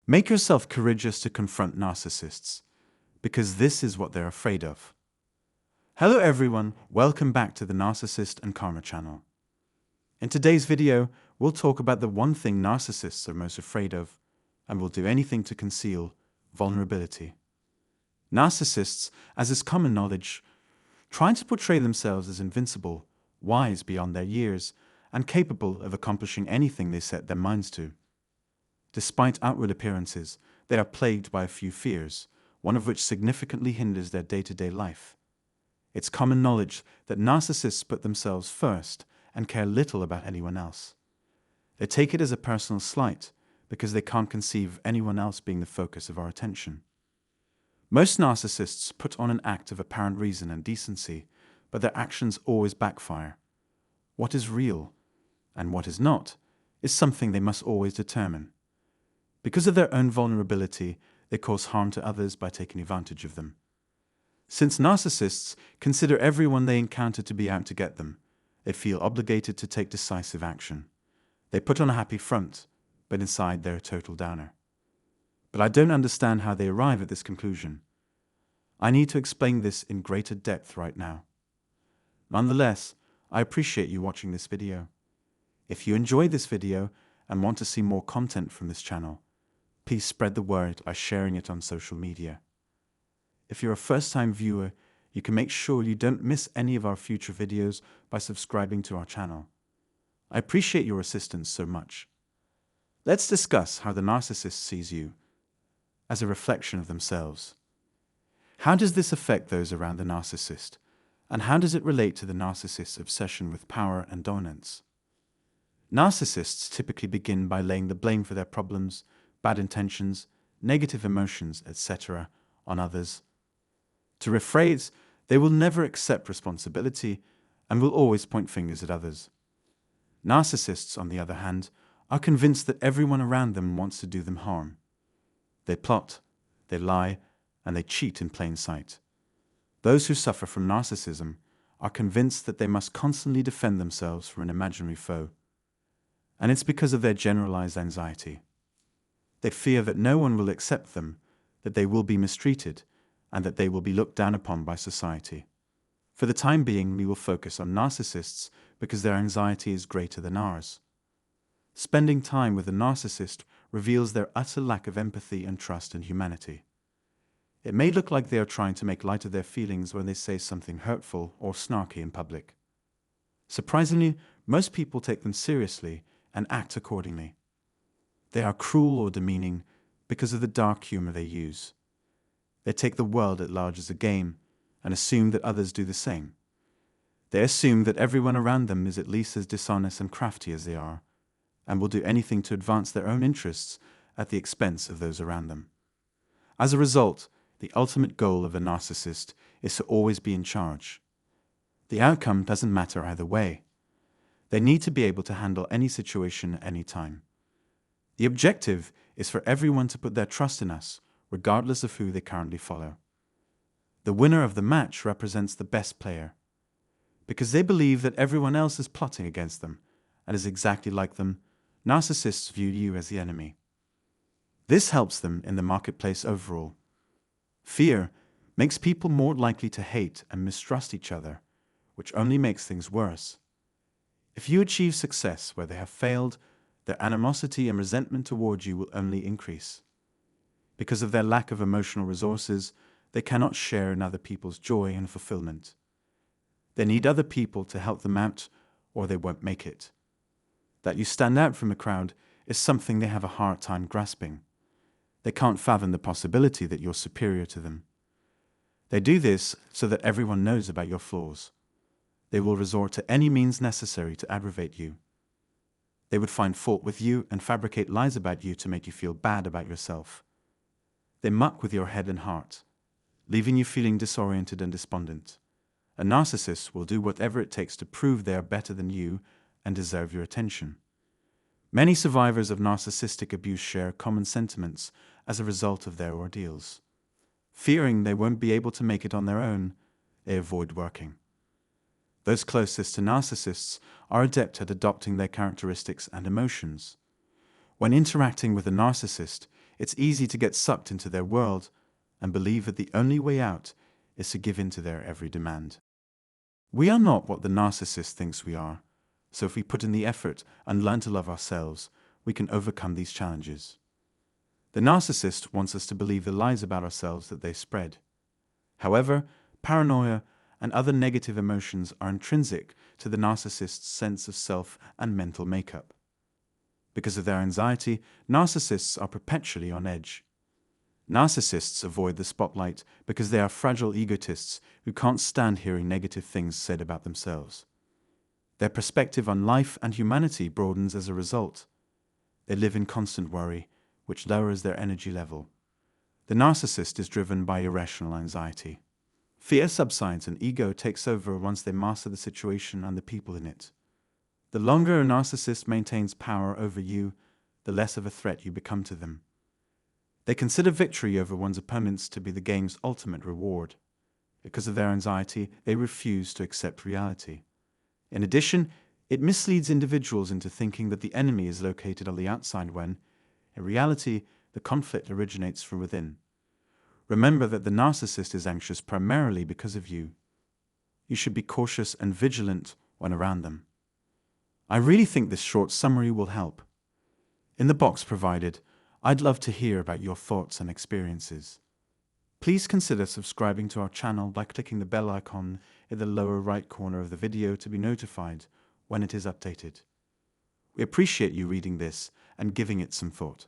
Make yourself courageous to confront narcissists, because this is what they're afraid of. Hello everyone, welcome back to the Narcissist and Karma channel. In today's video, we'll talk about the one thing narcissists are most afraid of, and will do anything to conceal: vulnerability. Narcissists, as is common knowledge, trying to portray themselves as invincible, wise beyond their years, and capable of accomplishing anything they set their minds to. Despite outward appearances, they are plagued by a few fears, one of which significantly hinders their day-to-day life. It's common knowledge that narcissists put themselves first and care little about anyone else. They take it as a personal slight because they can't conceive of anyone else being the focus of our attention. Most narcissists put on an act of apparent reason and decency, but their actions always backfire. What is real and what is not is something they must always determine. Because of their own vulnerability, they cause harm to others by taking advantage of them. Since narcissists consider everyone they encounter to be out to get them, they feel obligated to take decisive action. They put on a happy front, but inside they're a total downer. But I don't understand how they arrive at this conclusion. I need to explain this in greater depth right now. Nonetheless, I appreciate you watching this video. If you enjoyed this video and want to see more content from this channel, please spread the word by sharing it on social media. If you're a first-time viewer, you can make sure you don't miss any of our future videos by subscribing to our channel. I appreciate your assistance so much. Let's discuss how the narcissist sees you as a reflection of themselves. How does this affect those around the narcissist, and how does it relate to the narcissist's obsession with power and dominance? Narcissists typically begin by laying the blame for their problems, bad intentions, negative emotions, etc. on others. To rephrase, they will never accept responsibility and will always point fingers at others. Narcissists, on the other hand, are convinced that everyone around them wants to do them harm. They plot, they lie, and they cheat in plain sight. Those who suffer from narcissism are convinced that they must constantly defend themselves from an imaginary foe. And it's because of their generalized anxiety. They fear that no one will accept them, that they will be mistreated, and that they will be looked down upon by society. For the time being, we will focus on narcissists because their anxiety is greater than ours. Spending time with a narcissist reveals their utter lack of empathy and trust in humanity. It may look like they are trying to make light of their feelings when they say something hurtful or snarky in public. Surprisingly, most people take them seriously and act accordingly. They are cruel or demeaning because of the dark humor they use. They take the world at large as a game and assume that others do the same. They assume that everyone around them is at least as dishonest and crafty as they are, and will do anything to advance their own interests at the expense of those around them. As a result, the ultimate goal of a narcissist is to always be in charge. The outcome doesn't matter either way. They need to be able to handle any situation at any time. The objective is for everyone to put their trust in us, regardless of who they currently follow. The winner of the match represents the best player. Because they believe that everyone else is plotting against them and is exactly like them, narcissists view you as the enemy. This helps them in the marketplace overall. Fear makes people more likely to hate and mistrust each other, which only makes things worse. If you achieve success where they have failed, their animosity and resentment towards you will only increase. Because of their lack of emotional resources, they cannot share in other people's joy and fulfillment. They need other people to help them out, or they won't make it. That you stand out from the crowd is something they have a hard time grasping. They can't fathom the possibility that you're superior to them. They do this so that everyone knows about your flaws. They will resort to any means necessary to aggravate you. They would find fault with you and fabricate lies about you to make you feel bad about yourself. They muck with your head and heart, leaving you feeling disoriented and despondent. A narcissist will do whatever it takes to prove they are better than you and deserve your attention. Many survivors of narcissistic abuse share common sentiments as a result of their ordeals. Fearing they won't be able to make it on their own, they avoid working. Those closest to narcissists are adept at adopting their characteristics and emotions. When interacting with a narcissist, It's easy to get sucked into their world and believe that the only way out is to give in to their every demand. We are not what the narcissist thinks we are, so if we put in the effort and learn to love ourselves, we can overcome these challenges. The narcissist wants us to believe the lies about ourselves that they spread. However, paranoia and other negative emotions are intrinsic to the narcissist's sense of self and mental makeup. Because of their anxiety, narcissists are perpetually on edge. Narcissists avoid the spotlight because they are fragile egotists who can't stand hearing negative things said about themselves. Their perspective on life and humanity broadens as a result. They live in constant worry, which lowers their energy level. The narcissist is driven by irrational anxiety. Fear subsides and ego takes over once they master the situation and the people in it. The longer a narcissist maintains power over you, the less of a threat you become to them. They consider victory over one's opponents to be the game's ultimate reward. Because of their anxiety, they refuse to accept reality. In addition, it misleads individuals into thinking that the enemy is located on the outside when, in reality, the conflict originates from within. Remember that the narcissist is anxious primarily because of you. You should be cautious and vigilant when around them. I really think this short summary will help. In the box provided, I'd love to hear about your thoughts and experiences. Please consider subscribing to our channel by clicking the bell icon in the lower right corner of the video to be notified when it is updated. We appreciate you reading this and giving it some thought.